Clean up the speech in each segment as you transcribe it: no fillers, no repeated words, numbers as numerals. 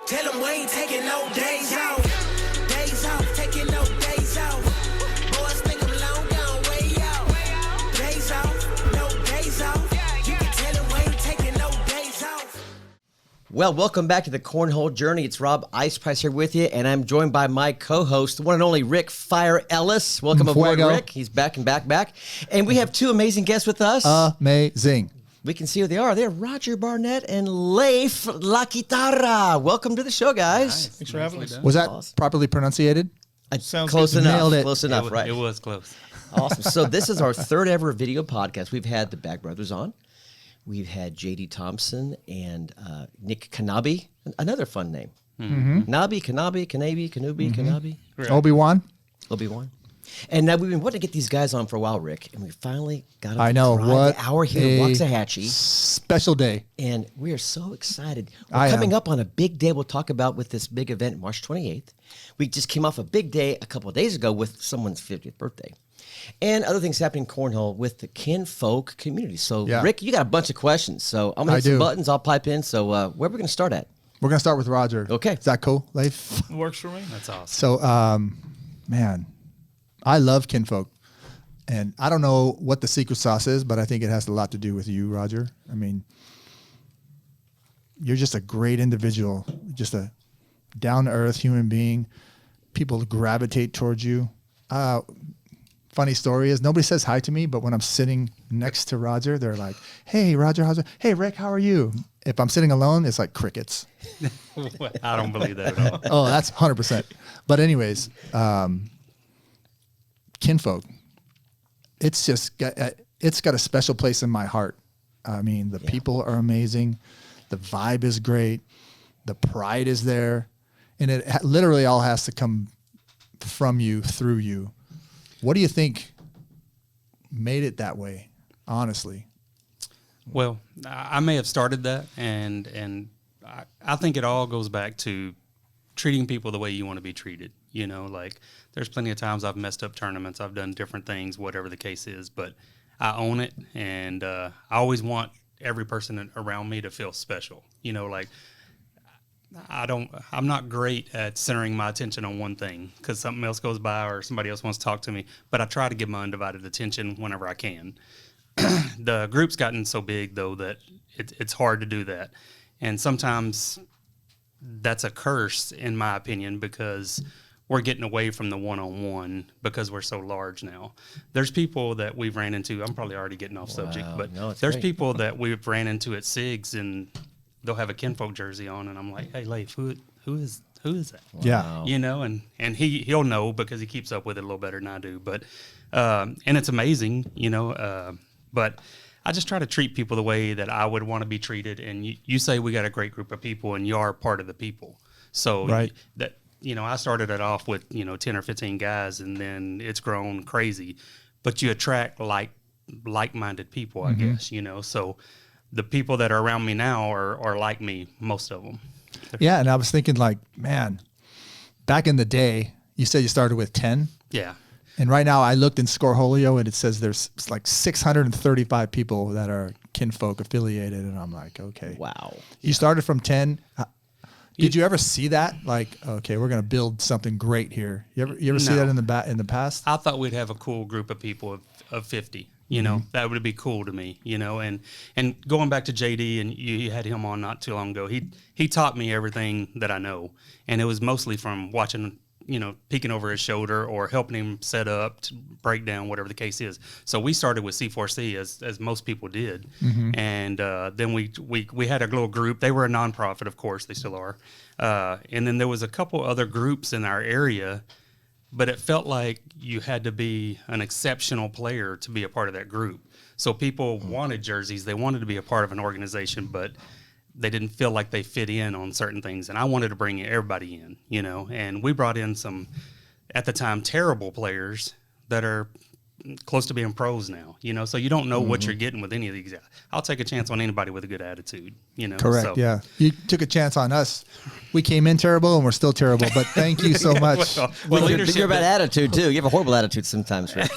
Tell them we ain't taking no days off. Days off, taking no days off. Boys think I'm long gone way out. Days off, no days off. You can tell them we ain't taking no days off. Well, welcome back to the Cornhole Journey. It's Rob Iceprice here with you, and I'm joined by my co-host, the one and only Rick Fire Ellis. Welcome aboard, Rick. He's back and back. And we have two amazing guests with us. Amazing. We can see who they are. They're Roger Barnent and Leif Laquitara. Welcome to the show, guys. Nice. Thanks for having us. Was that properly pronunciated? Sounds Close good. enough. Nailed it. Close enough, right? It was close. Awesome. So this is our third ever video podcast. We've had the Bag Brothers on. We've had J.D. Thompson and Nick Kanabi. Another fun name. Mm-hmm. Nabi, Kanabi, Kanabi, Kanubi, Kanabi. Right. Obi-Wan? Obi-Wan. And now we've been wanting to get these guys on for a while, Rick, and we finally got them I know. to drive What the hour here in Waxahachie. Special day. And we are so excited. We're I coming am. up on a big day we'll talk about with this big event, March 28th. We just came off a big day a couple of days ago with someone's 50th birthday. And other things happening in Cornhole with the Kinfolk community. So, Yeah. Rick, you got a bunch of questions. So I'm going to hit some buttons. I'll pipe in. So where are we going to start at? We're going to start with Roger. Okay. Is that cool, Leif? Works for me. That's awesome. So, man, I love Kinfolk. And I don't know what the secret sauce is, but I think it has a lot to do with you, Roger. I mean, you're just a great individual, just a down-to-earth human being. People gravitate towards you. Funny story is nobody says hi to me, but when I'm sitting next to Roger, they're like, "Hey, Roger, how's it? Hey, Rick, how are you?" If I'm sitting alone, it's like crickets. I don't believe that at all. Oh, that's 100%. But anyways, Kinfolk, it's got a special place in my heart. I mean, the people are amazing. The vibe is great. The pride is there. And it literally all has to come from you, through you. What do you think made it that way, honestly? Well, I may have started that, and I think it all goes back to treating people the way you want to be treated. You know, like there's plenty of times I've messed up tournaments, I've done different things, whatever the case is, but I own it, and I always want every person around me to feel special. You know, like I'm not great at centering my attention on one thing because something else goes by or somebody else wants to talk to me, but I try to give my undivided attention whenever I can. The group's gotten so big, though, that it's hard to do that. And sometimes that's a curse, in my opinion, because we're getting away from the one-on-one because we're so large now. There's people that we've ran into. I'm probably already getting off subject, but there's people that we've ran into at SIGs, and they'll have a Kinfolk jersey on, and I'm like, "Hey, Leif, who is that?" Yeah. You know, and he'll know because he keeps up with it a little better than I do. But and it's amazing, you know. But I just try to treat people the way that I would want to be treated. And you say we got a great group of people, and you are part of the people. So right. I started it off with 10 or 15 guys, and then it's grown crazy. But you attract like-minded people, I guess. You know, so the people that are around me now are like me, most of them. Yeah, and I was thinking, like, man, back in the day, you said you started with 10. Yeah. And right now, I looked in Scoreholio, and it says there's like 635 people that are Kinfolk affiliated, and I'm like, okay. Wow. You started from 10. Did you ever see that? Like, okay, we're going to build something great here. You ever see that in the past? I thought we'd have a cool group of people of 50. You know, that would be cool to me, you know, and going back to JD, and you had him on not too long ago, he taught me everything that I know, and it was mostly from watching, peeking over his shoulder or helping him set up, to break down, whatever the case is. So we started with C4C as most people did, and then we had a little group. They were a nonprofit, of course, they still are, and then there was a couple other groups in our area. But it felt like you had to be an exceptional player to be a part of that group. So people wanted jerseys. They wanted to be a part of an organization, but they didn't feel like they fit in on certain things. And I wanted to bring everybody in, and we brought in some, at the time, terrible players that are close to being pros now, so you don't know what you're getting with any of these guys. I'll take a chance on anybody with a good attitude, Correct, so. yeah. You took a chance on us We came in terrible and we're still terrible, but thank you so much. Well, Leadership, you're about attitude too. You have a horrible attitude sometimes, Rick.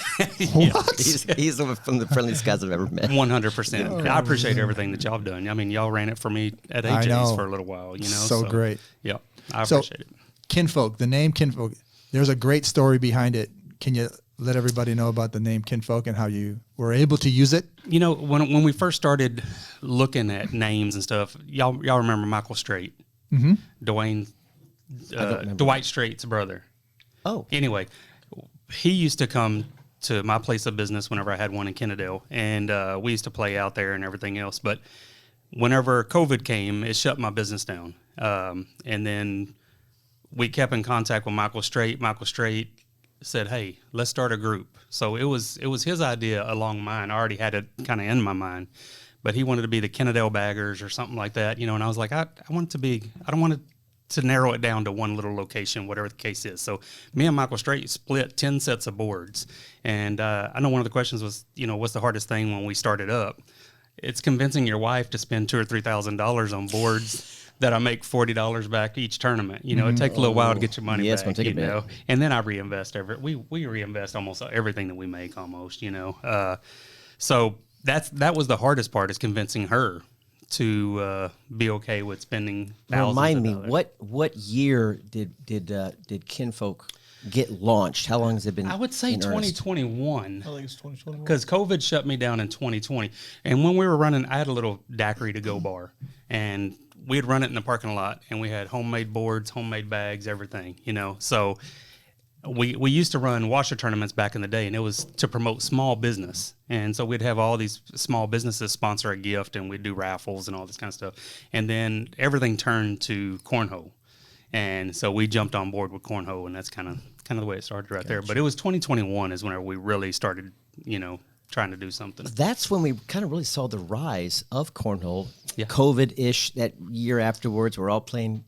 What? He's one of the friendliest guys I've ever met. 100%. I appreciate everything that y'all have done. I mean, y'all ran it for me at I know. AJ's for a little while, you know. So great. Yeah, I So, appreciate it. Kinfolk, the name Kinfolk, there's a great story behind it. Can you let everybody know about the name Kinfolk and how you were able to use it? You know, when we first started looking at names and stuff, y'all remember Michael Strait, Dwight Strait's brother. Oh, Anyway, he used to come to my place of business whenever I had one in Kennedale, and we used to play out there and everything else. But whenever COVID came, it shut my business down. And then we kept in contact with Michael Strait. Michael Strait said, "Hey, let's start a group." So it was his idea along mine. I already had it kind of in my mind, but he wanted to be the Kennedale Baggers or something like that, you know. And I was like, I want it to be. I don't want it to narrow it down to one little location, whatever the case is. So me and Michael Strait split 10 sets of boards. And I know one of the questions was, you know, what's the hardest thing when we started up? It's convincing your wife to spend $2,000 or $3,000 on boards that I make $40 back each tournament. You know, it takes a little while to get your money Yeah, it's back, gonna take a you bit. know. And then I reinvest we reinvest almost everything that we make almost, you know. So that was the hardest part, is convincing her to be okay with spending thousands remind of me, dollars. what year did Kinfolk get launched? How long has it been? I would say in earnest? 2021. I think it's 2021. Because COVID shut me down in 2020. And when we were running, I had a little daiquiri to go bar. And we'd run it in the parking lot. And we had homemade boards, homemade bags, everything, you know. So we used to run washer tournaments back in the day. And it was to promote small business. And so we'd have all these small businesses sponsor a gift. And we'd do raffles and all this kind of stuff. And then everything turned to cornhole. And so we jumped on board with cornhole, and that's kind of the way it started right there. But it was 2021 is whenever we really started, you know, trying to do something. That's when we kind of really saw the rise of cornhole. Yeah. COVID-ish that year afterwards. We're all playing.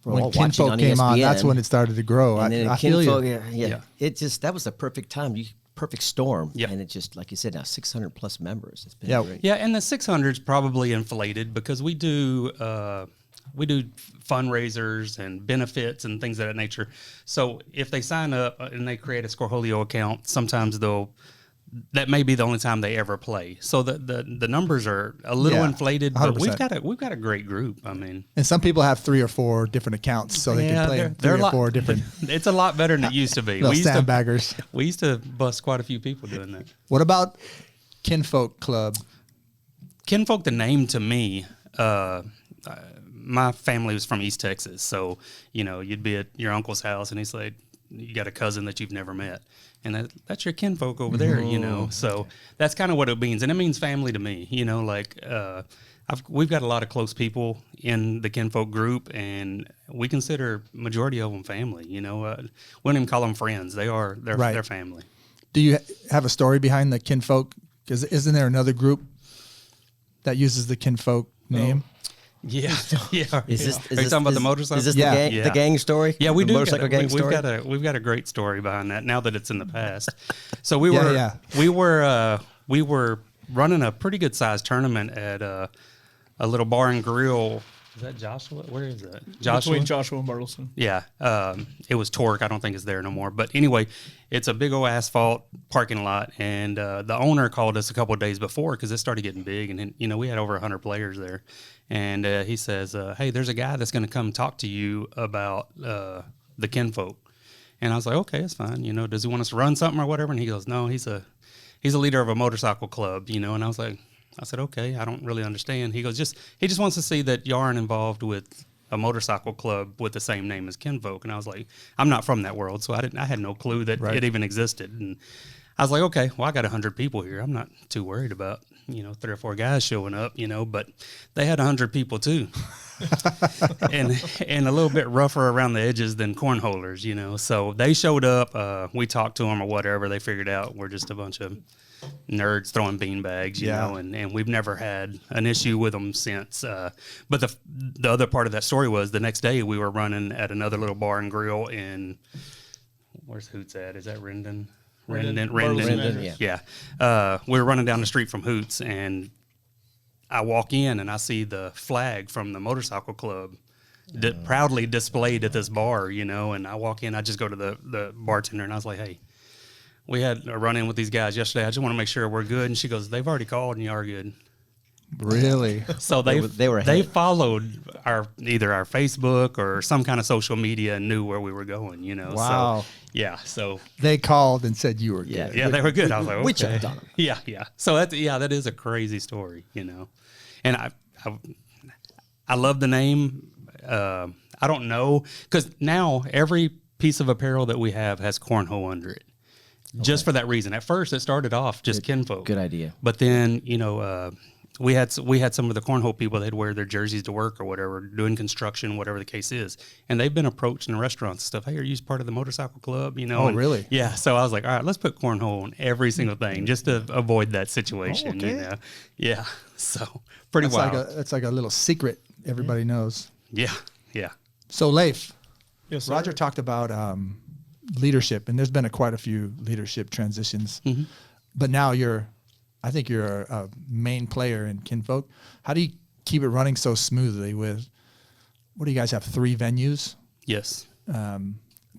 We're When all watching Kinfolk on came on, ESPN. that's when it started to grow. And then I feel Kinfolk, you. yeah. It just, that was the perfect time. Perfect storm. Yeah. And it just, like you said, now 600 plus members. It's been Yeah. great. Yeah, and the 600's probably inflated because we do fundraisers and benefits and things of that nature. So if they sign up and they create a Scorholio account, sometimes that may be the only time they ever play. So the numbers are a little Yeah, inflated, but 100%. we've got a great group. I mean, And some people have 3 or 4 different accounts, so they can play in 3 or 4 different It's a lot better than it used to be. little sandbaggers. We used to bust quite a few people doing that. What about Kinfolk Club? Kinfolk, the name to me, my family was from East Texas. So, you know, you'd be at your uncle's house and he's like, you got a cousin that you've never met. And that's your kinfolk over there, you know. So that's kind of what it means. And it means family to me, you know, like we've got a lot of close people in the kinfolk group, and we consider majority of them family, you know. We don't even call them friends. They're family. Do you have a story behind the Kinfolk? Because isn't there another group that uses the Kinfolk name? Yeah, yeah. Is this, Are you talking about the motorcycle? Is this Yeah. the gang story? Yeah, we the do. Motorcycle gang story? We've got a great story behind that. Now that it's in the past, so we were running a pretty good sized tournament at a little bar and grill. Is that Joshua? Where is that? Joshua. Between Joshua and Bartleson. Yeah, it was Torque. I don't think it's there no more. But anyway, it's a big old asphalt parking lot, and the owner called us a couple of days before because it started getting big, and you know we had over 100 players there, and he says, "Hey, there's a guy that's going to come talk to you about the Kinfolk," and I was like, "Okay, it's fine. You know, does he want us to run something or whatever?" And he goes, "No, he's a leader of a motorcycle club, you know," and I said, okay, I don't really understand. He goes, he just wants to see that you aren't involved with a motorcycle club with the same name as Kinfolk. And I was like, I'm not from that world, so I had no clue that it even existed. And I was like, okay, well, I got 100 people here. I'm not too worried about, you know, 3 or 4 guys showing up, you know, but they had 100 people too. and a little bit rougher around the edges than cornholers, you know. So they showed up, we talked to them or whatever. They figured out we're just a bunch of nerds throwing beanbags, you know, and we've never had an issue with them since. But the other part of that story was the next day we were running at another little bar and grill in, where's Hoots at? Is that Rendon? Rendon, Yeah. We were running down the street from Hoots, and I walk in and I see the flag from the motorcycle club proudly displayed at this bar, you know. And I walk in, I just go to the bartender, and I was like, hey, we had a run-in with these guys yesterday. I just want to make sure we're good. And she goes, they've already called, and you are good. Really? So they followed either our Facebook or some kind of social media and knew where we were going, you know. Wow. So, yeah. So They called and said you were good. yeah, they were good. I was like, okay. We checked on them. Yeah. So that is a crazy story, you know. And I love the name. I don't know, because now every piece of apparel that we have has cornhole under it. Just for that reason. At first, it started off just Kinfolk. Good idea. But then, you know, we had some of the cornhole people, they'd wear their jerseys to work or whatever, doing construction, whatever the case is. And they've been approached in restaurants and stuff. Hey, are you part of the motorcycle club? You know? Oh, and, really? Yeah. So I was like, all right, let's put cornhole on every single thing just to avoid that situation. okay. You know? Yeah. So pretty That's wild. that's like a little secret everybody knows. Yeah. Yeah. So Leif, Yes, sir. Roger talked about leadership, and there's been quite a few leadership transitions. Mm-hmm. But now I think you're a main player in Kinfolk. How do you keep it running so smoothly with, what do you guys have, 3 venues Yes.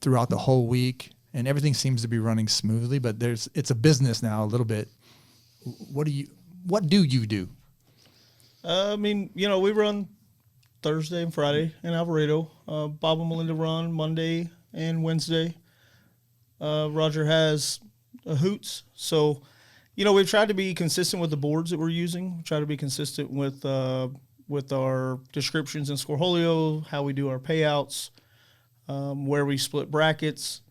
throughout the whole week, and everything seems to be running smoothly, but it's a business now a little bit. What do you do? I mean, you know, we run Thursday and Friday in Alvarado. Bob and Melinda run Monday and Wednesday. Roger has a Hoots. So, you know, we've tried to be consistent with the boards that we're using. We try to be consistent with our descriptions in Scoreholio, how we do our payouts, where we split brackets.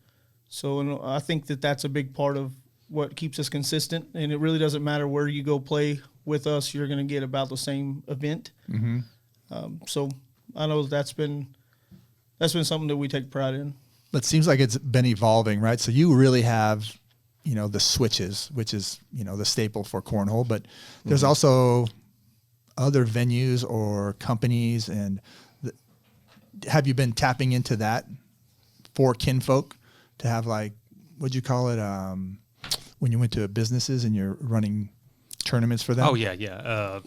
So, and I think that that's a big part of what keeps us consistent. And it really doesn't matter where you go play with us, you're going to get about the same event. Mm-hmm. So I know that's been something that we take pride in. It seems like it's been evolving, right? So you really have, you know, the switches, which is, you know, the staple for cornhole, but there's also other venues or companies. And have you been tapping into that for Kinfolk to have, like, what'd you call it? When you went to businesses and you're running tournaments for them? Oh, yeah.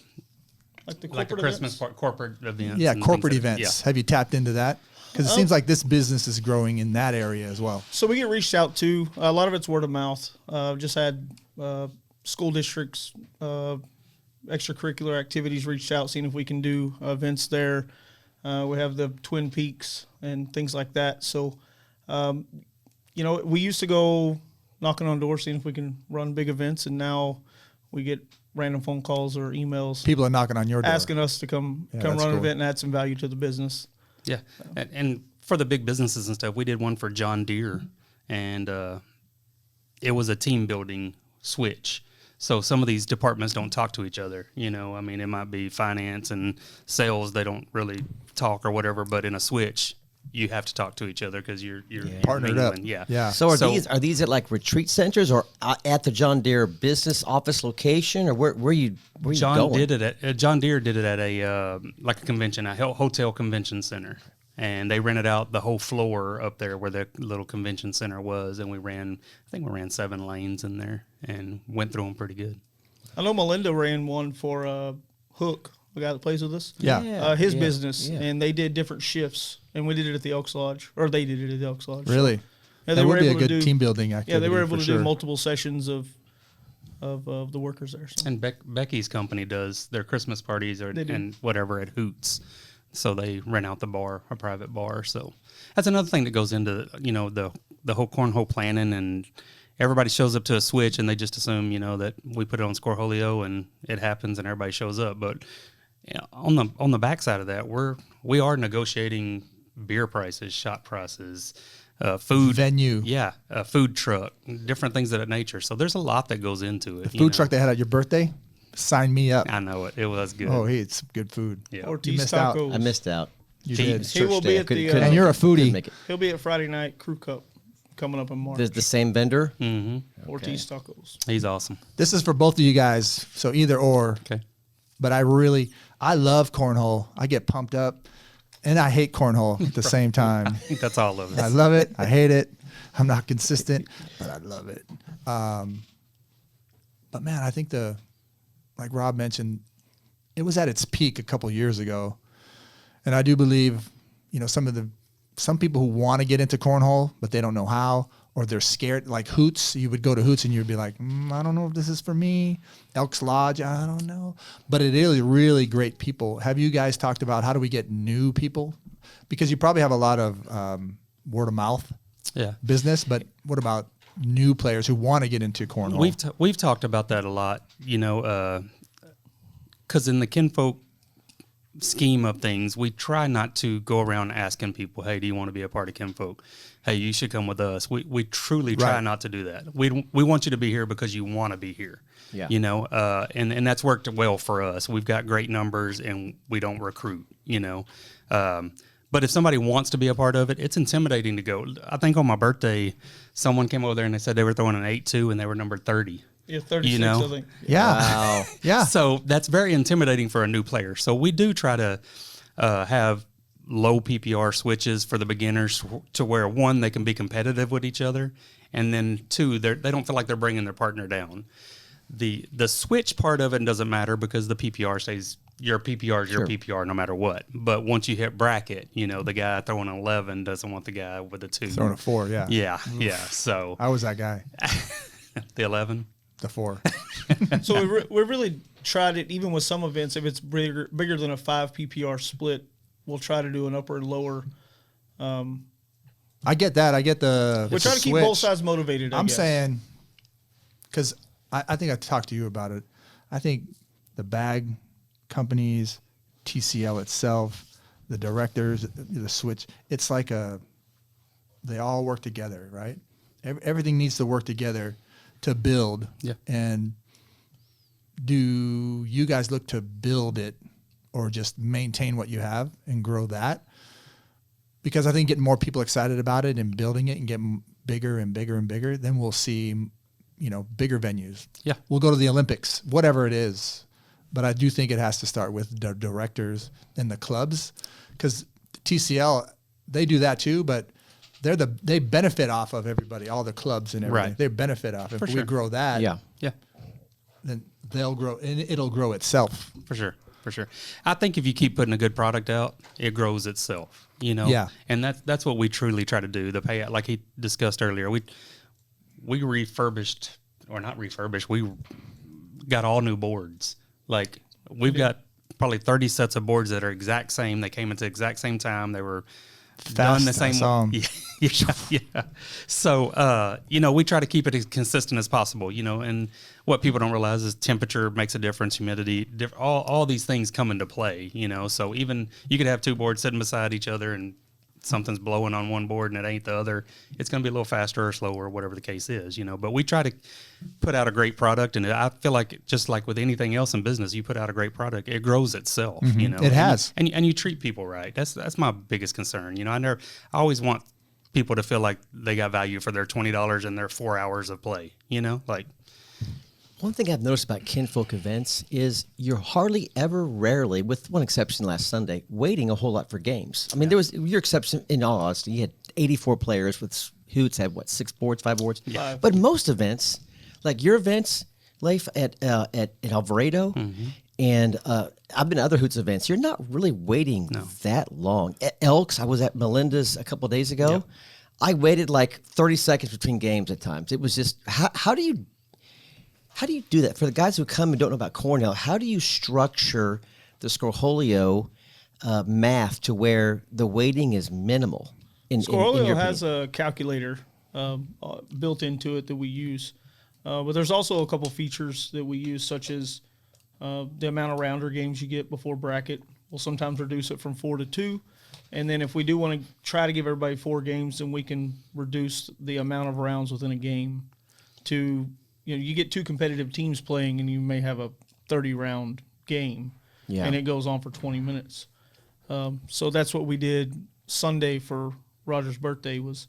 Like the Christmas corporate events. Yeah, and corporate things like that. events. Have you tapped into that? Because it seems like this business is growing in that area as well. So we get reached out to. A lot of it's word of mouth. Just had school districts, extracurricular activities reached out, seeing if we can do events there. We have the Twin Peaks and things like that. So, you know, we used to go knocking on doors, seeing if we can run big events, and now we get random phone calls or emails People are knocking on your door. asking us to come that's run an cool. event and add some value to the business. Yeah, and for the big businesses and stuff, we did one for John Deere, and it was a team building switch. So some of these departments don't talk to each other. You know, I mean, it might be finance and sales; they don't really talk or whatever. But in a switch, you have to talk to each other because you're Partnered up. mingling. Yeah. Yeah. So are these at like retreat centers or at the John Deere business office location, or where you John going? did it at John Deere did it at a like a convention, a hotel convention center, and they rented out the whole floor up there where the little convention center was, and I think we ran 7 lanes in there and went through them pretty good. I know Melinda ran one for Hook, the guy that plays with us. Yeah. His Yeah, business, yeah. and they did different shifts, and we did it at the Elks Lodge, or they did it at the Elks Lodge. Really? Yeah, that they would were be a able to good do team building activity. Yeah, they were able to for sure. do multiple sessions of the workers there. So. And Becky's company does their Christmas parties They do. and whatever at Hoots. So they rent out the bar, a private bar. So that's another thing that goes into, you know, the whole cornhole planning, and everybody shows up to a switch and they just assume, you know, that we put it on Scoreholio and it happens and everybody shows up. But you know, on the backside of that, we are negotiating beer prices, shot prices, food Venue. Yeah, a food truck, different things of that nature. So there's a lot that goes into it. The food truck they had at your birthday, sign me up. I know it. It was good. Oh, hey, it's good food. Yeah. Ortiz missed out. Tacos. I missed out. You He- did. He will Church be day. at the, And you're a couldn't foodie. make it. He'll be at Friday night Crew Cup coming up in March. The same vendor. Ortiz Tacos. He's awesome. This is for both of you guys, so either or. Okay. But I love cornhole. I get pumped up, and I hate cornhole at the same time. That's all of I us. love it. I hate it. I'm not consistent, but I love it. But man, I think like Rob mentioned, it was at its peak a couple years ago, and I do believe some people who want to get into cornhole, but they don't know how, or they're scared. Like Hoots, you would go to Hoots and you'd be like, I don't know if this is for me. Elks Lodge, I don't know. But it is really great people. Have you guys talked about how do we get new people? Because you probably have a lot of word of mouth business, but what about new players who want to get into cornhole? We've talked about that a lot, because in the Kinfolk scheme of things, we try not to go around asking people, hey, do you want to be a part of Kinfolk? Hey, you should come with us. We truly try not to do that. We want you to be here because you want to be here. Yeah. And that's worked well for us. We've got great numbers and we don't recruit, but if somebody wants to be a part of it, it's intimidating to go. I think on my birthday, someone came over there and they said they were throwing an 8-2 and they were number 30. Yeah, 36, I think. Yeah. Wow. Yeah. So that's very intimidating for a new player. So we do try to have low PPR switches for the beginners to where, one, they can be competitive with each other, and then two, they don't feel like they're bringing their partner down. The switch part of it doesn't matter because the PPR stays, your PPR is your PPR no matter what. But once you hit bracket, the guy throwing an 11 doesn't want the guy with a 2. Throwing a 4, yeah. Yeah. So I was that guy. the 11? The 4. So we really tried it, even with some events, if it's bigger than a 5 PPR split, we'll try to do an upper and lower. I get that. I get the we try to keep both sides motivated, I guess. saying, because I think I talked to you about it. I think the bag companies, TCL itself, the directors, the switch, it's like they all work together, right? Everything needs to work together to build. Yeah. And do you guys look to build it or just maintain what you have and grow that? Because I think getting more people excited about it and building it and getting bigger and bigger and bigger, then we'll see, bigger venues. Yeah. We'll go to the Olympics, whatever it is. But I do think it has to start with the directors and the clubs, because TCL, they do that too, but they benefit off of everybody, all the clubs and everything. Right. They benefit off. If we grow that, then they'll grow, and it'll grow itself. For sure. I think if you keep putting a good product out, it grows itself, Yeah. And that's what we truly try to do. The payout, like he discussed earlier, we refurbished, or not refurbished, we got all new boards. Like we've got probably 30 sets of boards that are exact same. They came at the exact same time. They were done the same way. Yeah. So, we try to keep it as consistent as possible, and what people don't realize is temperature makes a difference, humidity, all these things come into play, so even you could have 2 boards sitting beside each other and something's blowing on one board and it ain't the other. It's going to be a little faster or slower, whatever the case is, but we try to put out a great product. And I feel like just like with anything else in business, you put out a great product, it grows itself, It has. And you treat people right. That's my biggest concern. I always want people to feel like they got value for their $20 and their 4 hours of play, One thing I've noticed about Kinfolk events is you're hardly ever, rarely, with one exception last Sunday, waiting a whole lot for games. I mean, there was your exception, in all honesty, you had 84 players with Hoots had, 6 boards, 5 boards? Yeah. But most events, like your events, Leif, at Alvarado, and I've been to other Hoots events, you're not really waiting that long. At Elks, I was at Melinda's a couple of days ago. Yep. I waited like 30 seconds between games at times. It was just, how do you do that? For the guys who come and don't know about cornhole, how do you structure the Scorholio math to where the weighting is minimal? Scorholio has a calculator built into it that we use. But there's also a couple features that we use, such as the amount of rounder games you get before bracket. We'll sometimes reduce it from 4 to 2. And then if we do want to try to give everybody 4 games, then we can reduce the amount of rounds within a game to... you get 2 competitive teams playing, and you may have a 30-round game, and it goes on for 20 minutes. So that's what we did Sunday for Roger's birthday. Was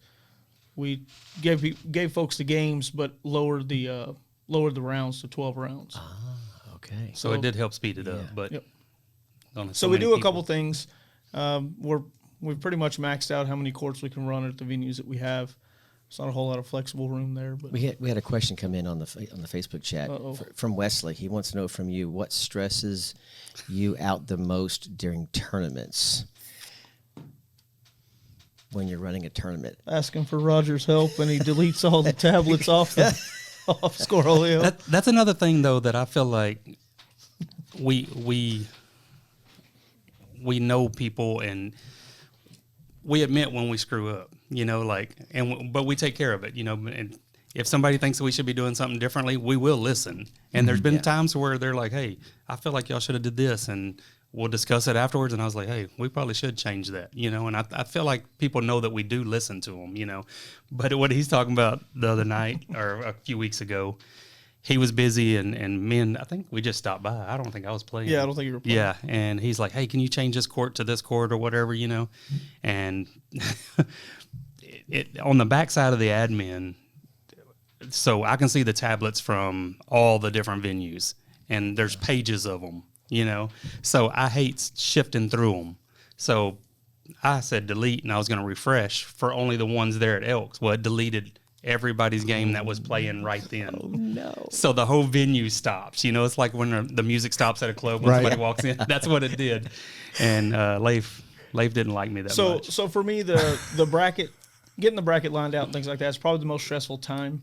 we gave folks the games, but lowered the rounds to 12 rounds. Ah, okay. So it did help speed it up, but so we do a couple things. We've pretty much maxed out how many courts we can run at the venues that we have. There's not a whole lot of flexible room there, but we had a question come in on the Facebook chat from Wesley. He wants to know from you what stresses you out the most during tournaments. when you're running a tournament? Asking for Roger's help, and he deletes all the tablets off Scoreholio. That's another thing, though, that I feel like we know people, and we admit when we screw up, but we take care of it, and if somebody thinks that we should be doing something differently, we will listen. And there's been times where they're like, hey, I feel like y'all should have did this, and we'll discuss it afterwards. And I was like, hey, we probably should change that, and I feel like people know that we do listen to them, But what he's talking about the other night or a few weeks ago, he was busy and me and I think we just stopped by. I don't think I was playing. Yeah, I don't think you were playing. Yeah, and he's like, hey, can you change this court to this court or whatever, And it on the backside of the admin, so I can see the tablets from all the different venues, and there's pages of them, So I hate shifting through them. So I said delete, and I was going to refresh for only the ones there at Elks. Well, it deleted everybody's game that was playing right then. Oh, no. So the whole venue stops. It's like when the music stops at a club when somebody walks in. That's what it did. And Leif didn't like me that much. So for me, the bracket, getting the bracket lined out and things like that is probably the most stressful time.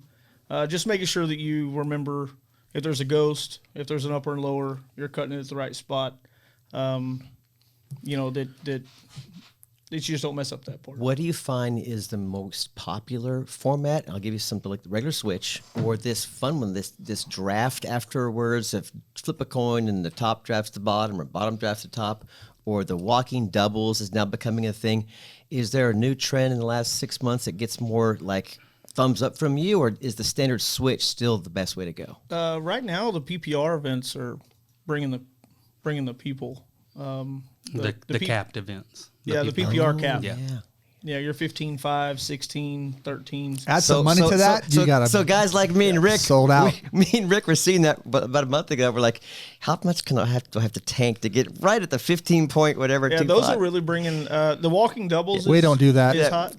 Just making sure that you remember if there's a ghost, if there's an upper and lower, you're cutting it at the right spot. That you just don't mess up that part. What do you find is the most popular format? I'll give you something like the regular switch, or this fun one, this draft afterwards of flip a coin and the top drafts the bottom or bottom drafts the top, or the walking doubles is now becoming a thing. Is there a new trend in the last 6 months that gets more like thumbs up from you, or is the standard switch still the best way to go? Right now, the PPR events are bringing the people. The capped events. The PPR cap. Yeah. Yeah, you're 15, 5, 16, 13. Add some money to that. You gotta. So guys like me and Rick sold out. Me and Rick were seeing that about a month ago. We're like, how much do I have to tank to get right at the 15 point whatever? Yeah, those are really bringing the walking doubles. We don't do that. Is hot.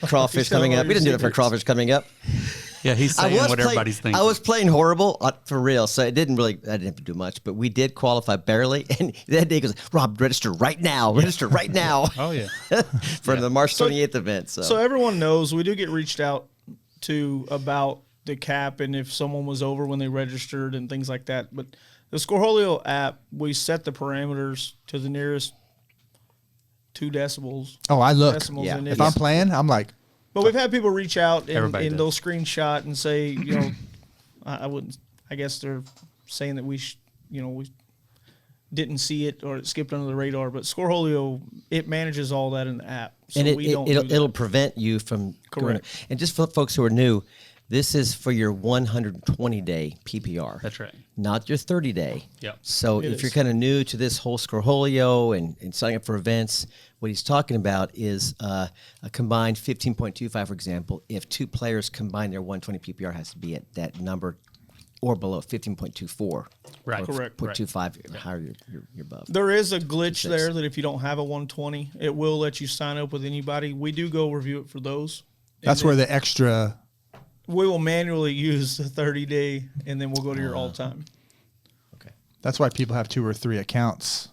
Crawfish coming up. We didn't do that for crawfish coming up. Yeah, he's saying what everybody's thinking. I was playing horrible for real, so I didn't have to do much, but we did qualify barely. And that day he goes, Rob, register right now. Register right now. Oh, yeah. For the March 28th event. So everyone knows we do get reached out to about the cap and if someone was over when they registered and things like that. But the Scoreholio app, we set the parameters to the nearest 2 decibels. Oh, I look. Decimals, Yeah. and If I'm playing, I'm like, But we've had people reach out and they'll does. screenshot and say, I guess they're saying that we didn't see it or it skipped under the radar. But Scoreholio, it manages all that in the app. So and we don't do that. it'll prevent you from Correct. And just for folks who are new, this is for your 120-day PPR. That's right. Not your 30-day. Yep. So It if you're is. kind of new to this whole Scoreholio and signing up for events, what he's talking about is a combined 15.25, for example. If 2 players combine their 120 PPR has to be at that number or below 15.24. Right. Or Correct. 0.25 higher you're above. There is a glitch 56. there that if you don't have a 120, it will let you sign up with anybody. We do go review it for those. that's where the extra. We will manually use the 30-day, and then we'll go to your all-time. Okay. That's why people have 2 or 3 accounts.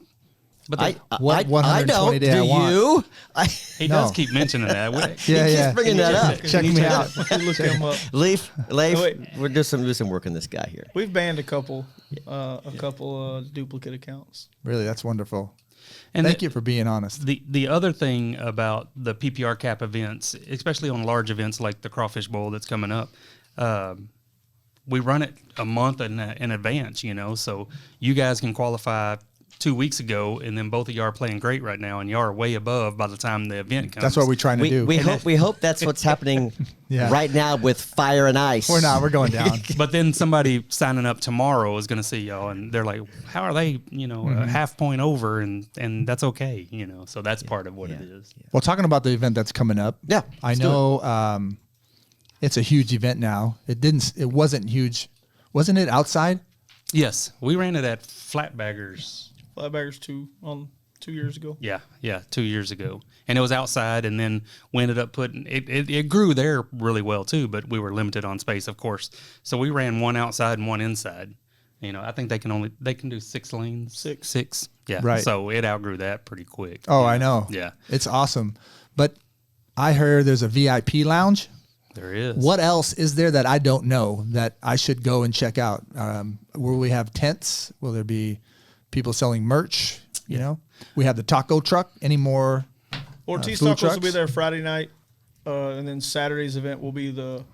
But What 120 day I Do want? you? he No. does keep mentioning that. Yeah, keeps bringing that up. Check me out. Look him up. Leif, wait. we're doing some work on this guy here. We've banned a couple duplicate accounts. Really, that's wonderful. And Thank you for being honest. The other thing about the PPR cap events, especially on large events like the Crawfish Bowl that's coming up, we run it a month in advance, so you guys can qualify 2 weeks ago, and then both of you are playing great right now, and you are way above by the time the event comes. That's what we're trying to do. We hope that's what's happening Yeah. right now with Fire and Ice. We're not. We're going down. But then somebody signing up tomorrow is going to see y'all, and they're like, "How are they? A half point over?" And that's okay, So that's part of what it is. Well, talking about the event that's coming up. Yeah, I let's do know it's a huge event now. It wasn't huge. Wasn't it outside? Yes, we ran it at Flatbaggers. Flatbaggers 2 years ago. Yeah, 2 years ago, and it was outside. And then we ended up putting it grew there really well too, but we were limited on space, of course. So we ran one outside and one inside. I think they can do 6 lanes. Six. Yeah. Right. So it outgrew that pretty quick. Oh, I know. Yeah. It's awesome. But I heard there's a VIP lounge. There is. What else is there that I don't know that I should go and check out? Will we have tents? Will there be people selling merch? You know, we have the taco truck. Any more? Ortiz food Tacos will be trucks? there Friday night, and then Saturday's event will be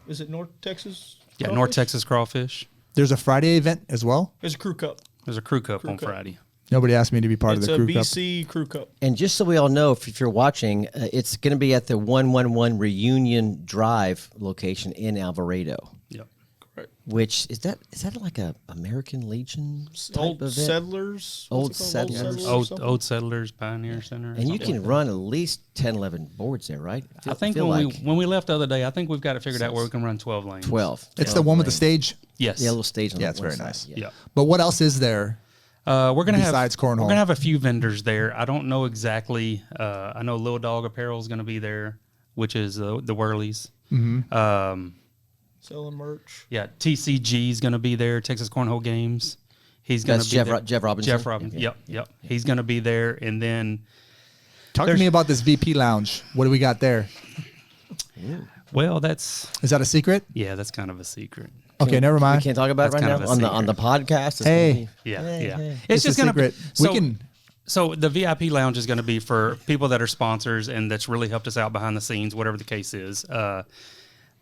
is it North Texas? Yeah, Crawfish? North Texas Crawfish. There's a Friday event as well. There's a crew cup. There's a crew cup on Cup. Friday. Nobody asked me to be part It's of a the crew cup. BC crew cup. And just so we all know, if you're watching, it's going to be at the 111 Reunion Drive location in Alvarado. Yep. Correct. Which is that like a American Legion type Old event? settlers. Old What's it called? Settlers. or something? Old Settlers Pioneer Center. or And you something can like run at least 10, 11 boards there, right? that. I think when we left the other day, I think we've got it figured out where we can run 12 lanes. 12. It's the one with the lanes. stage. Yes. Yeah, a little stage on Yeah, the it's one very side. nice. Yeah. But what else is there? We're gonna Besides cornhole. We're gonna have a few vendors there. I don't know exactly. I know Lil Dog Apparel is gonna be there, which is the Whirlies. Mm-hmm. Selling merch. Yeah, TCG is gonna be there. Texas Cornhole Games. He's gonna That's be Jeff there. Jeff Robinson? Jeff Robinson. Yeah. Yep. He's gonna be there, and then Talk to me about this VP lounge. What do we got there? well, that's Is that a secret? that's kind of a secret. Okay, never We mind. can't talk about it That's right kind now of a on the podcast. It's Hey. gonna be- Yeah, Hey, yeah. hey. It's a just gonna be. secret. We can. So the VIP lounge is going to be for people that are sponsors and that's really helped us out behind the scenes, whatever the case is.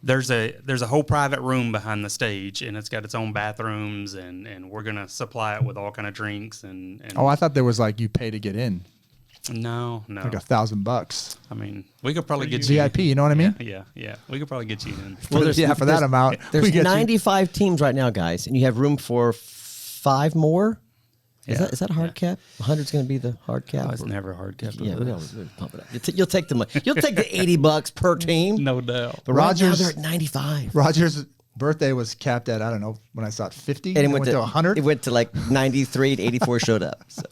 There's a whole private room behind the stage, and it's got its own bathrooms, and we're gonna supply it with all kind of drinks and Oh, I thought there was like you pay to get in, no, like $1,000. I mean, we could probably get you VIP, you know what I mean? Yeah. We could probably get you in. Well, there's- yeah, for that there's- amount, There's we get you. 95 teams right now, guys, and you have room for 5 more. Yeah. Is that hard cap? 100's going to be the hard cap. Oh, it's never hard kept. Yeah, we'll pump it up. You'll take the money. You'll take the $80 per team. No doubt. But right now Rogers- they're at 95. Roger's birthday was capped at, I don't know, when I saw it 50, And it went to 100. It went to like 93 and 84 showed up. So.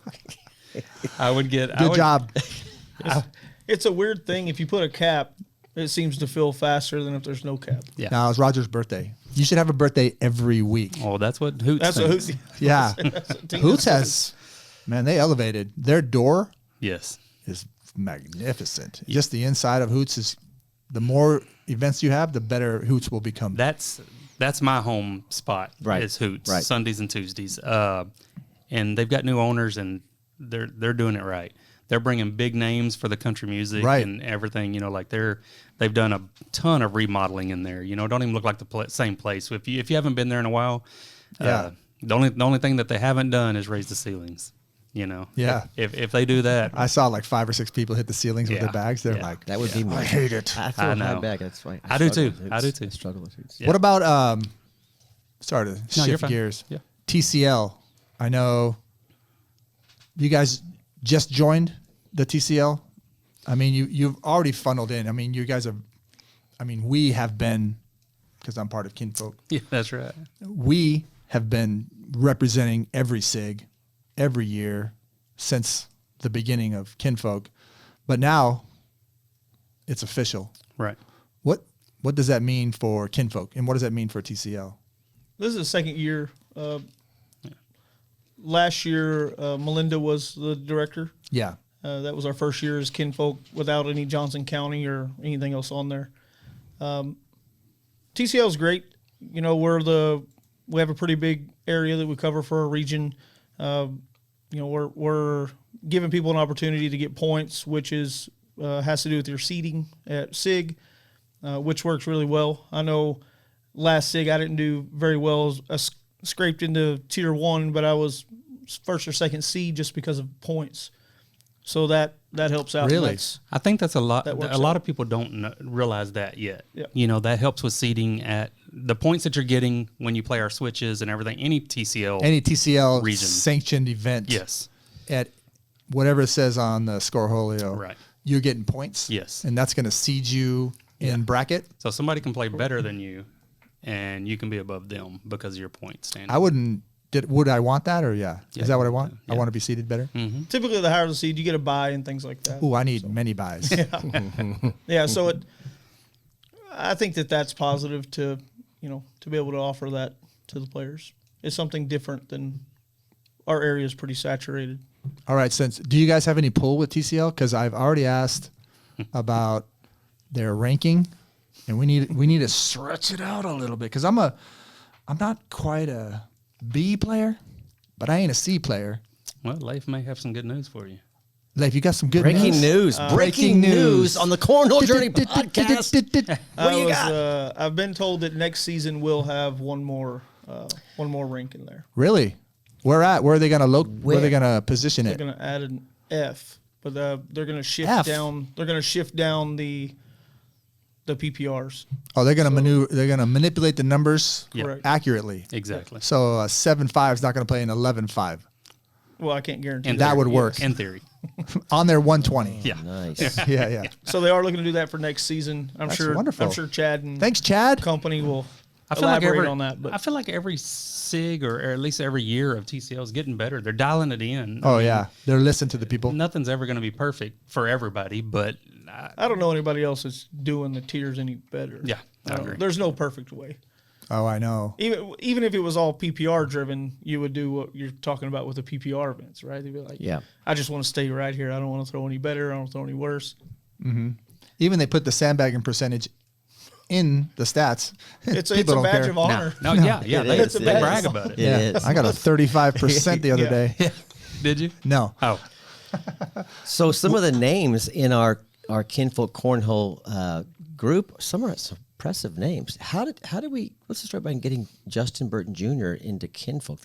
I would get. Good job. It's a weird thing. If you put a cap, it seems to fill faster than if there's no cap. Yeah. Now, it's Roger's birthday. You should have a birthday every week. Oh, that's what Hoots. That's what thinks. Hoots. Yeah. That's what team Hoots says. has, man, they elevated. Their door Yes. is magnificent. Just the inside of Hoots is, the more events you have, the better Hoots will become. That's my home spot. Right. Is Hoots. Right. Sundays and Tuesdays. And they've got new owners, and they're doing it right. They're bringing big names for the country music Right. and everything. You know, like they've done a ton of remodeling in there. You know, it don't even look like the same place. If you haven't been there in a while, Yeah. the only thing that they haven't done is raise the ceilings. You know, Yeah. If they do that, I saw like 5 or 6 people hit the ceilings with Yeah. their bags. They're Yeah. like, That would be me. I hate it. I feel I a high know. bag. That's right. I do struggle too. with I do Hoots. too. I struggle with Hoots. Yeah. What about, sorry to No, you're shift fine. gears. Yeah. TCL. I know you guys just joined the TCL. I mean, you've already funneled in. I mean, you guys have, we have been, because I'm part of Kinfolk, Yeah, that's right. we have been representing every SIG every year since the beginning of Kinfolk. But now it's official. Right. What does that mean for Kinfolk, and what does that mean for TCL? This is the second year. Last year, Melinda was the director. Yeah. That was our first year as Kinfolk without any Johnson County or anything else on there. TCL is great. You know, we have a pretty big area that we cover for our region. You know, we're giving people an opportunity to get points, which is has to do with your seating at SIG, which works really well. I know last SIG I didn't do very well. I scraped into tier 1, but I was first or second seed just because of points. So that helps out. Really? I think that's a lot. That works A lot out. of people don't realize that yet. Yep. You know, that helps with seating at the points that you're getting when you play our switches and everything. Any TCL. Any TCL Region. sanctioned event. Yes. At whatever it says on the scoreholio. Right. You're getting points. Yes. And that's going to seed you in bracket. So somebody can play better than you, and you can be above them because of your point standing. Would I want that, or yeah? Yeah, Is that what I want? yeah. I want to be seated better. Typically, the higher the seed, you get a buy and things like that. Ooh, I need many buys. Yeah, so I think that's positive to be able to offer that to the players. It's something different than our area is pretty saturated. All right. Do you guys have any pull with TCL? Because I've already asked about their ranking, and we need to stretch it out a little bit because I'm not quite a B player, but I ain't a C player. Well, Leif may have some good news for you. Leif, you got some good Breaking news. Breaking news on the Cornhole Journey podcast. What do you got? I've been told that next season we'll have one more rink in there. Really? Where at? Where are they gonna where are they gonna position They're it? going to add an F, but they're going to shift F? down. They're going to shift down the PPRs. Oh, they're gonna They're gonna manipulate the numbers Correct. accurately. Exactly. So 7-5 is not gonna play an 11-5. Well, I can't guarantee In That theory, would work. in theory. On their 120. Yeah. Nice. Yeah. So they are looking to do that for next season. I'm That's sure. wonderful. I'm sure Chad and Thanks, Chad. company will I feel like elaborate on that. But I feel like every SIG or at least every year of TCL is getting better. They're dialing it in. Oh yeah, they're listening to the people. Nothing's ever going to be perfect for everybody, but I don't know anybody else that's doing the tiers any better. Yeah, I agree. There's no perfect way. Oh, I know. Even if it was all PPR driven, you would do what you're talking about with the PPR events, right? They'd be like, Yeah. I just want to stay right here. I don't want to throw any better. I don't want to throw any worse. Even they put the sandbagging percentage in the stats. It's People a don't badge care. of honor. no, yeah. It They, is. they It brag is. about it. It is. I got a 35% the other Yeah. day. Did you? No. Oh, So some of the names in our Kinfolk Cornhole group, some are some impressive names. How did we? Let's just start by getting Justin Burton Jr. into Kinfolk.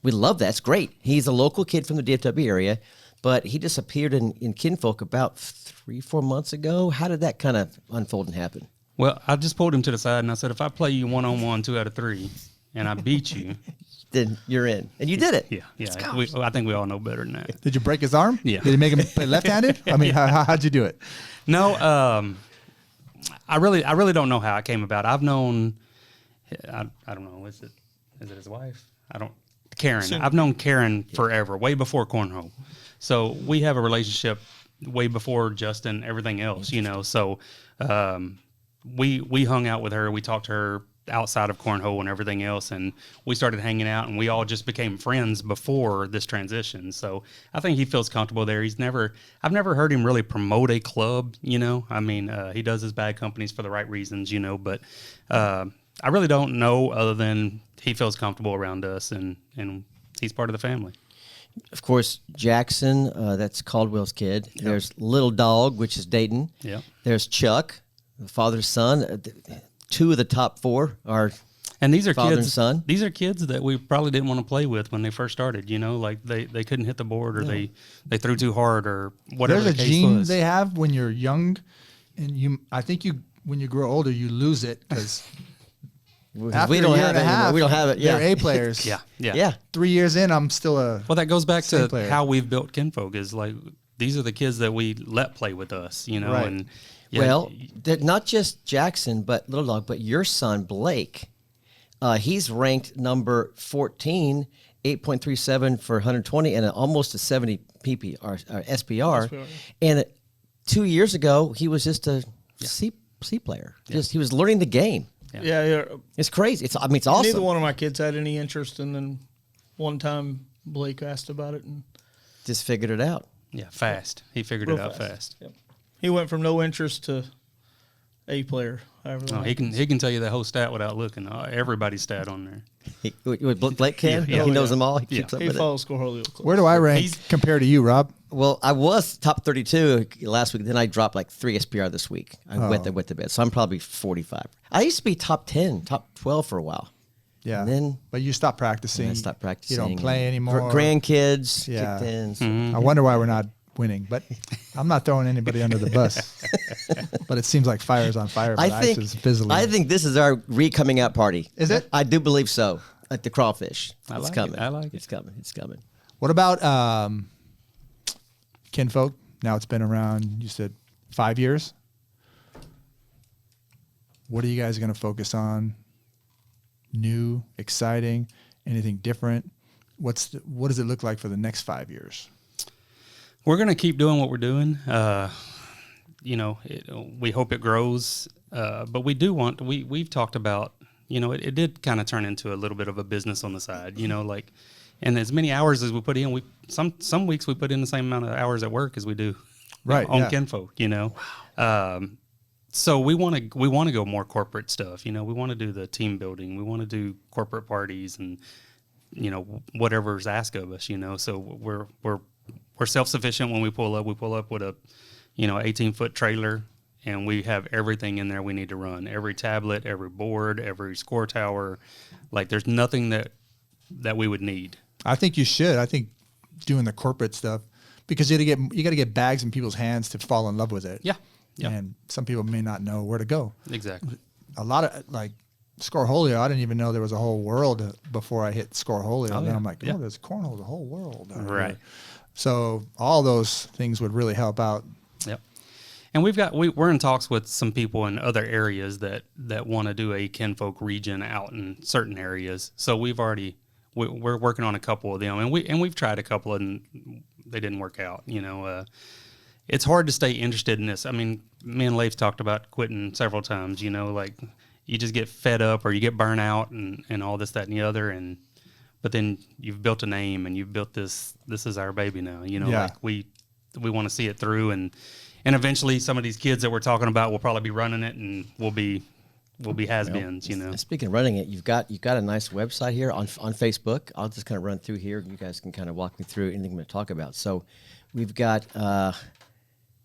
We love that. It's great. He's a local kid from the DFW area, but he just appeared in Kinfolk about 3-4 months ago. How did that kind of unfold and happen? well, I just pulled him to the side and I said, if I play you 1-on-1, 2 out of 3, and I beat you, Then you're in, and you did it. yeah. I think we all know better than that. Did you break his arm? Yeah. Did you make him play left-handed? I mean, how'd you do it? No, I really don't know how it came about. I've known, I don't know, is it his wife? Karen. I've known Karen forever, way before Cornhole. So we have a relationship way before Justin, everything else, you know. So we hung out with her. We talked to her outside of Cornhole and everything else, and we started hanging out, and we all just became friends before this transition. So I think he feels comfortable there. I've never heard him really promote a club, you know. I mean, he does his bad companies for the right reasons, you know, but I really don't know other than he feels comfortable around us, and he's part of the family. Of course, Jackson, that's Caldwell's kid. Yep. There's Little Dog, which is Dayton. Yeah. There's Chuck, the father's son. 2 of the top 4 are And these are father kids. and son. These are kids that we probably didn't want to play with when they first started. You know, like they couldn't hit the board, or they threw too hard, or whatever. There's a the case gene was. they have when you're young, and I think when you grow older, you lose it because after we don't a year have and a it anymore. half, We don't have it. Yeah. they're A players. Yeah. 3 years in, I'm still a. Well, that goes back Same to player. how we've built Kinfolk. Is like these are the kids that we let play with us. You know, Right. and yeah, Well, not just Jackson, but Little Dog, but your son, Blake. He's ranked number 14, 8.37 for 120, and almost a 70 PP or SPR. And 2 years ago, he was just a C player. Just he was learning the game. Yeah. It's crazy. It's awesome. Neither one of my kids had any interest, and then one time Blake asked about it, and Just figured it out. yeah, fast. He figured real it out fast. Yep. He went from no interest to A player. However Oh, that he happens. can tell you the whole stat without looking. Everybody's stat on there. Blake can. Yeah. He knows Yeah. them all. He keeps up He with it. follows Cornhole real close. Where do I rank He's- compared to you, Rob? Well, I was top 32 last week. Then I dropped like 3 SPR this week. I went to bed. So I'm probably 45. I used to be top 10, top 12 for a while. Yeah. And then But you stopped practicing. I stopped practicing. You don't play anymore. Grandkids Yeah. kicked in. So. I wonder why we're not winning, but I'm not throwing anybody under the bus. But it seems like fire's on fire, but ice is fizzling. I think this is our coming out party. Is it? I do believe so. At the crawfish. I It's like it. coming. I like it. It's coming. It's coming. What about Kinfolk? Now it's been around, you said 5 years. What are you guys going to focus on? New, exciting, anything different? What does it look like for the next 5 years? We're going to keep doing what we're doing. You know, we hope it grows, but we do want. We've talked about. You know, it did kind of turn into a little bit of a business on the side. You know, like, and as many hours as we put in, some weeks we put in the same amount of hours at work as we do Right, on yeah. Kinfolk. You know, So we want to go more corporate stuff. We want to do the team building. We want to do corporate parties and whatever's asked of us. So we're self-sufficient when we pull up. We pull up with a 18-foot trailer, and we have everything in there we need to run. Every tablet, every board, every score tower. Like there's nothing that we would need. I think you should. I think doing the corporate stuff, because you got to get bags in people's hands to fall in love with it. Yeah. Yeah. And some people may not know where to go. Exactly. A lot of like Scoreholio, I didn't even know there was a whole world before I hit Scoreholio. And then I'm like, there's cornhole, the whole world. Right. So all those things would really help out. Yep. And we're in talks with some people in other areas that want to do a Kinfolk region out in certain areas. So we're working on a couple of them, and we've tried a couple and they didn't work out. It's hard to stay interested in this. I mean, me and Leif talked about quitting several times, like you just get fed up or you get burnt out and all this, that, and the other. But then you've built a name and you've built this is our baby now, like we want to see it through. And eventually some of these kids that we're talking about will probably be running it and we'll be has-beens, Speaking of running it, you've got a nice website here on Facebook. I'll just kind of run through here and you guys can kind of walk me through anything we're going to talk about. So we've got,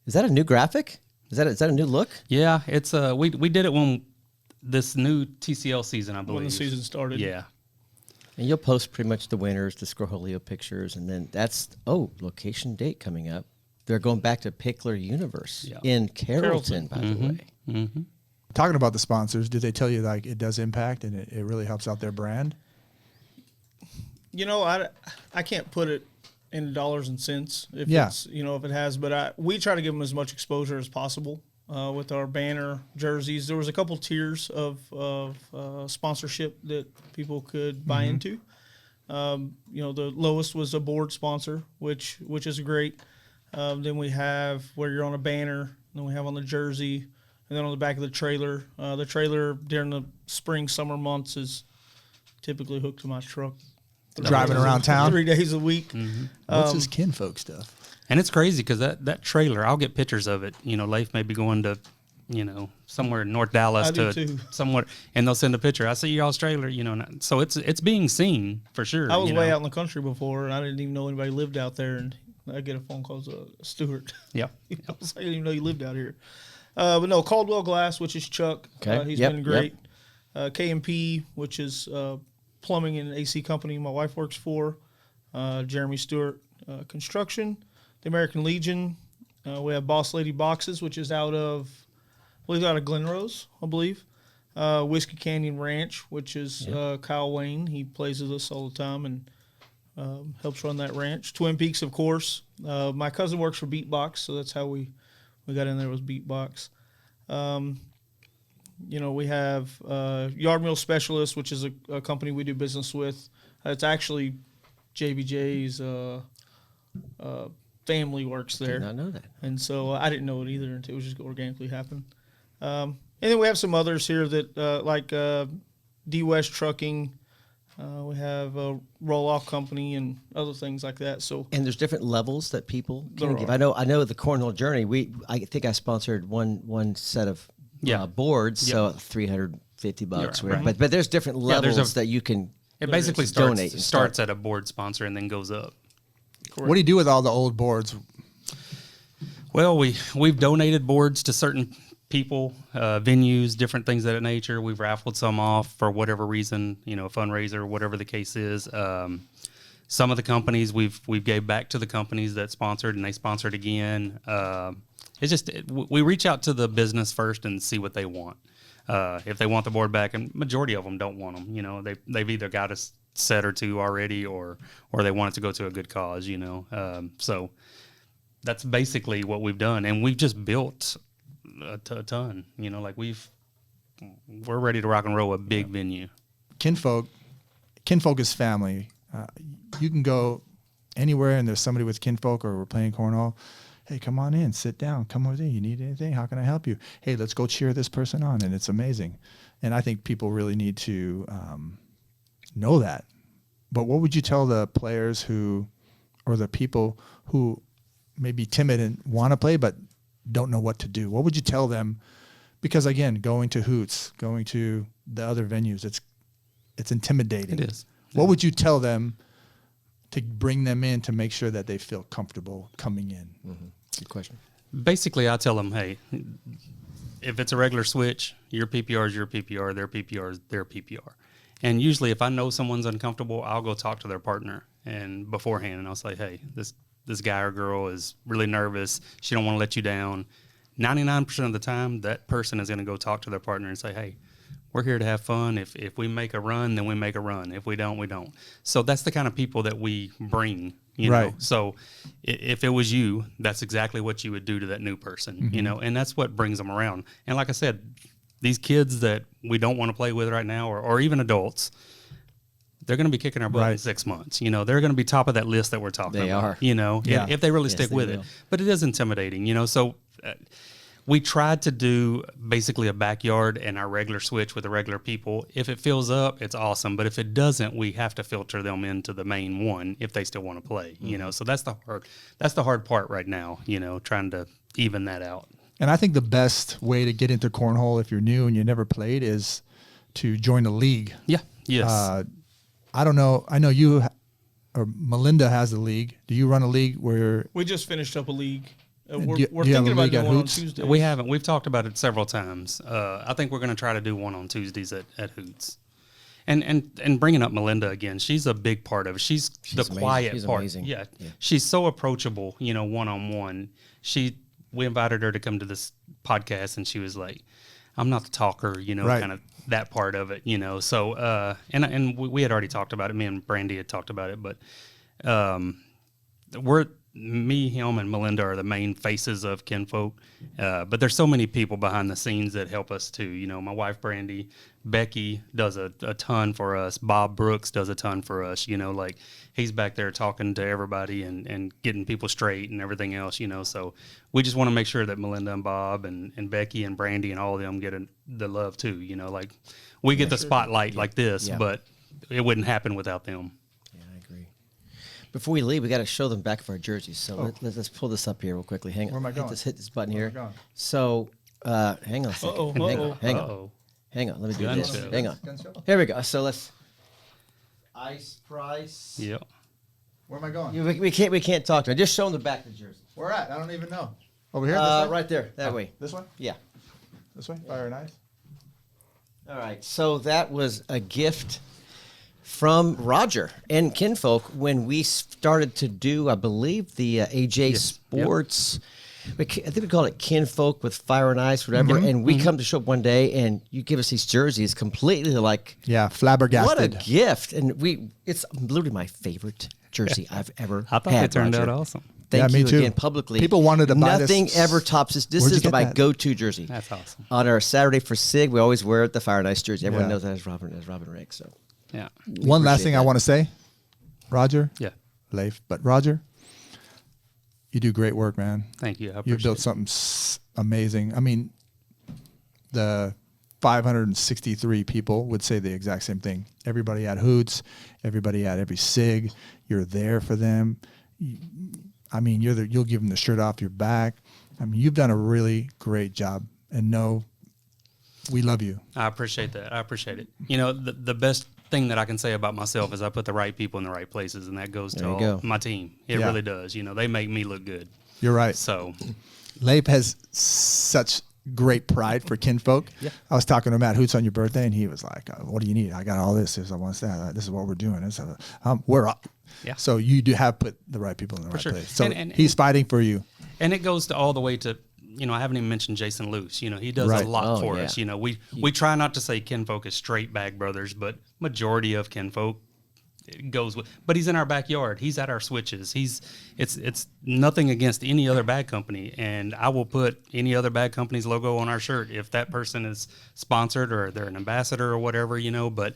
is that a new graphic? Is that a new look? Yeah, it's we did it when this new TCL season, I believe. When the season started. Yeah. And you'll post pretty much the winners, the Scoreholio pictures, and then location date coming up. They're going back to Pickler Universe in Carrollton, by the way. Mm-hmm. Talking about the sponsors, do they tell you like it does impact and it really helps out their brand? I can't put it in dollars and cents if it's if it has, but we try to give them as much exposure as possible with our banner jerseys. There was a couple tiers of sponsorship that people could buy into. The lowest was a board sponsor, which is great. Then we have where you're on a banner. Then we have on the jersey, and then on the back of the trailer. The trailer during the spring, summer months is typically hooked to my truck. Driving around town 3 days a week. Mm-hmm. What's this Kinfolk stuff? And it's crazy because that trailer, I'll get pictures of it. Leif may be going to, somewhere in North Dallas somewhere, and they'll send a picture. I see y'all's trailer, so it's being seen for sure. I was way out in the country before, and I didn't even know anybody lived out there, and I get a phone call to Stuart. Yeah. I didn't even know you lived out here. But no, Caldwell Glass, which is Chuck. Okay. He's been great. K&P, which is plumbing and AC company my wife works for. Jeremy Stewart Construction. The American Legion. We have Boss Lady Boxes, which is out of Glenrose, I believe. Whiskey Canyon Ranch, which is Kyle Wayne. He plays with us all the time and helps run that ranch. Twin Peaks, of course. My cousin works for Beatbox, so that's how we got in there was Beatbox. We have Yard Mill Specialist, which is a company we do business with. It's actually JBJ's family works there. Did not know that. And so I didn't know it either until it was just organically happened. And then we have some others here that like D West Trucking. We have a roll-off company and other things like that. So and there's different levels that people can give. I know the Cornhole Journey. I think I sponsored one set of boards, so $350. Right. But there's different levels that you can. It basically donate starts at a board sponsor and then goes up. correct. What do you do with all the old boards? Well, we've donated boards to certain people, venues, different things of that nature. We've raffled some off for whatever reason, a fundraiser, whatever the case is. Some of the companies we've gave back to the companies that sponsored, and they sponsored again. It's just we reach out to the business first and see what they want. If they want the board back, and majority of them don't want them. They've either got a set or two already, or they want it to go to a good cause. So that's basically what we've done, and we've just built a ton. We're ready to rock and roll a big venue. Kinfolk is family. You can go anywhere and there's somebody with Kinfolk or we're playing cornhole. Hey, come on in, sit down, come with me. You need anything? How can I help you? Hey, let's go cheer this person on. And it's amazing. And I think people really need to know that. But what would you tell the players or the people who may be timid and want to play but don't know what to do? What would you tell them because again, going to Hoots, going to the other venues, it's intimidating. It is. What would you tell them to bring them in to make sure that they feel comfortable coming in? Good question. Basically, I tell them, hey, if it's a regular switch, your PPR is your PPR, their PPR is their PPR. And usually if I know someone's uncomfortable, I'll go talk to their partner and beforehand, and I'll say, hey, this guy or girl is really nervous. She don't want to let you down. 99% of the time, that person is going to go talk to their partner and say, hey, we're here to have fun. If we make a run, then we make a run. If we don't, we don't. So that's the kind of people that we bring, you know. So if it was you, that's exactly what you would do to that new person, you know, and that's what brings them around. And like I said, these kids that we don't want to play with right now, or even adults, they're going to be kicking our butt in 6 months. You know, they're going to be top of that list that we're talking about. They are. You know, if they really stick with it. But it is intimidating, you know. So we tried to do basically a backyard and our regular switch with the regular people. If it fills up, it's awesome. But if it doesn't, we have to filter them into the main one if they still want to play, you know. So that's the hard part right now, you know, trying to even that out. And I think the best way to get into cornhole if you're new and you never played is to join a league. Yeah. Yes. I don't know. I know you or Melinda has a league. Do you run a league where We just finished up a league. We're do you have thinking a about league at doing one on Hoots? Tuesdays. We haven't. We've talked about it several times. I think we're going to try to do one on Tuesdays at Hoots. And bringing up Melinda again, she's a big part of it. She's the amazing. quiet She's part. amazing. Yeah. She's so approachable, you know, one-on-one. We invited her to come to this podcast, and she was like, I'm not the talker, you know, kind of that part of it, you know. So, and we had already talked about it. Me and Brandy had talked about it, but me, him, and Melinda are the main faces of Kinfolk. But there's so many people behind the scenes that help us too. You know, my wife, Brandy, Becky does a ton for us. Bob Brooks does a ton for us. You know, like he's back there talking to everybody and getting people straight and everything else, you know. So we just want to make sure that Melinda and Bob and Becky and Brandy and all of them get the love too. You know, like we get the spotlight like this, but it wouldn't happen without them. Before we leave, we got to show them back of our jerseys. So let's pull this up here real quickly. Hang on. Where am I going? Hit this button Where here. am I going? So hang on a second. Hang on. Let me do Gun this. show. Hang on. Here we go. So let's ice price. Yep. Where am I going? We can't talk to them. Just show them the back of the jersey. Where at? I don't even know. Over here? This way? Right there. That way. This way? Yeah. This way? Fire and ice? All right. So that was a gift from Roger and Kinfolk when we started to do, I believe, the AJ Sports. I think we call it Kinfolk with Fire and Ice, whatever. And we come to show up one day, and you give us these jerseys, completely like, flabbergasted. What a gift! And it's literally my favorite jersey I've ever I thought had. it turned Roger. out awesome. Thank me you too. again publicly. People wanted to buy this. Nothing ever tops this. This Where'd you is get my that? go-to jersey. That's awesome. On our Saturday for SIG, we always wear the Fire and Ice jersey. Everyone Yeah. knows that as Robin Rick. So. Yeah. One last appreciate thing I that. want to say, Roger. Yeah. Leif. But Roger, you do great work, man. Thank you. I You've appreciate built it. something amazing. I mean, the 563 people would say the exact same thing. Everybody at Hoots, everybody at every SIG, you're there for them. I mean, you'll give them the shirt off your back. I mean, you've done a really great job. And no, we love you. I appreciate that. I appreciate it. You know, the best thing that I can say about myself is I put the right people in the right places, and that goes to my team. It really does. You know, they make me look good. You're right. So, Leif has such great pride for Kinfolk. Yeah. I was talking to him at Hoots on your birthday, and he was like, "What do you need? I got all this. I want that. This is what we're doing. We're up." Yeah. So you do have put the right people in the right sure. place. So And he's fighting for you. and it goes to all the way to, you know, I haven't even mentioned Jason Luce. You know, he does Right. a lot for yeah. us. You know, we try not to say Kinfolk is straight bag brothers, but majority of Kinfolk goes with. But he's in our backyard. He's at our switches. It's nothing against any other bag company, and I will put any other bag company's logo on our shirt if that person is sponsored or they're an ambassador or whatever. You know, but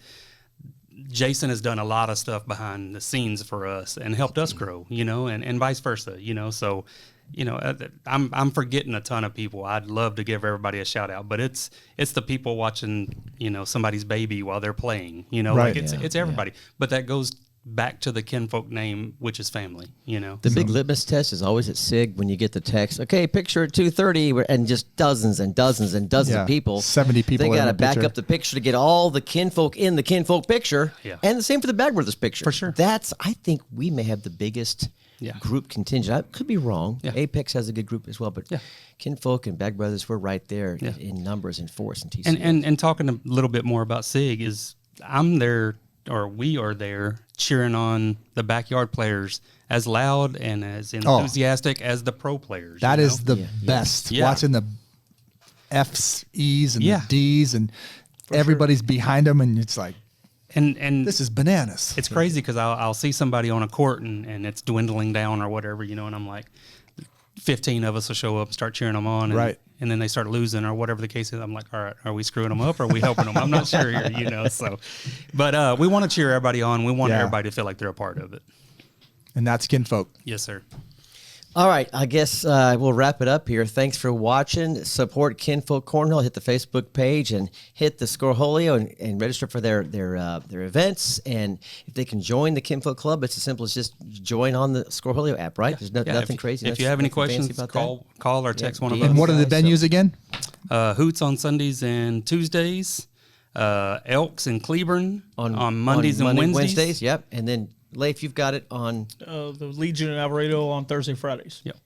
Jason has done a lot of stuff behind the scenes for us and helped us grow, you know, and vice versa, you know. So, you know, I'm forgetting a ton of people. I'd love to give everybody a shout out, but it's the people watching, you know, somebody's baby while they're playing, you know, Right. like it's everybody. But that goes back to the Kinfolk name, which is family, you know. The big litmus test is always at SIG when you get the text, okay, picture at 2:30, and just dozens and dozens and dozens of people. 70 people. They got to in the back picture. up the picture to get all the Kinfolk in the Kinfolk picture. Yeah. And the same for the Bag Brothers picture. For sure. I think we may have the biggest Yeah. group contingent. I could be wrong. Yeah. Apex has a good group as well, but Yeah. Kinfolk and Bag Brothers, we're right there Yeah. in numbers and force and TC. And talking a little bit more about SIG is I'm there, or we are there, cheering on the backyard players as loud and as enthusiastic as the pro players. That you is know? the best. Yeah. Watching the F's, E's, and Yeah. the D's, and everybody's behind them, and it's like, and this is bananas. it's crazy because I'll see somebody on a court and it's dwindling down or whatever, you know, and I'm like, 15 of us will show up and start cheering them on. And, Right. And then they start losing or whatever the case is. I'm like, all right, are we screwing them up or are we helping them? I'm not sure here, you know. So, but we want to cheer everybody on. We want Yeah. everybody to feel like they're a part of it. And that's Kinfolk. Yes, sir. All right, I guess we'll wrap it up here. Thanks for watching. Support Kinfolk Cornhole. Hit the Facebook page and hit the Scoreholio and register for their events. And if they can join the Kinfolk Club, it's as simple as just join on the Scoreholio app, right? There's nothing crazy. If you have any nothing fancy questions, about call or text one of DM. us. And what are the guys, venues again? Hoots on Sundays and Tuesdays. Elks in Cleburne on Mondays and Wednesdays. Yep. And then, Leif, you've got it on. The Legion in Alvarado on Thursday, Fridays. Yep.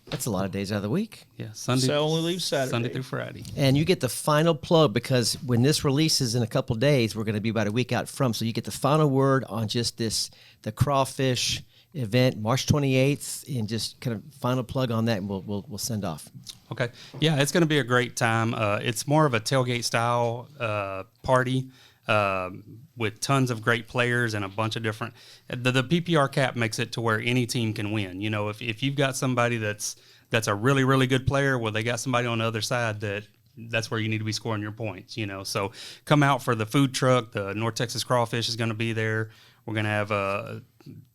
That's a lot of days out of the week. Yeah. Sunday. So only leaves Saturday. Sunday through Friday. And you get the final plug because when this releases in a couple days, we're going to be about a week out from. So you get the final word on just the crawfish event, March 28th, and just kind of final plug on that, and we'll send off. Okay. Yeah, it's going to be a great time. It's more of a tailgate style party with tons of great players and a bunch of different. The PPR cap makes it to where any team can win. You know, if you've got somebody that's a really, really good player, well, they got somebody on the other side that's where you need to be scoring your points, you know. So come out for the food truck. The North Texas Crawfish is going to be there. We're going to have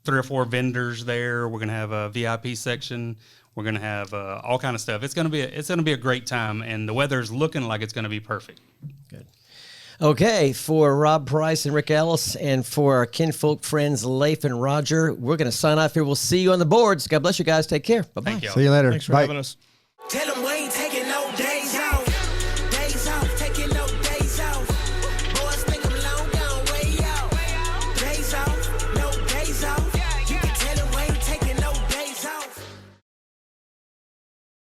3 or 4 vendors there. We're going to have a VIP section. We're going to have all kind of stuff. It's going to be a great time, and the weather's looking like it's going to be perfect. Good. Okay, for Rob Price and Rick Ellis, and for our Kinfolk friends Leif and Roger, we're going to sign off here. We'll see you on the boards. God bless you guys. Take care. Bye-bye. Thank you. See you later. Thanks for Bye. having us. Tell them we ain't taking no days off.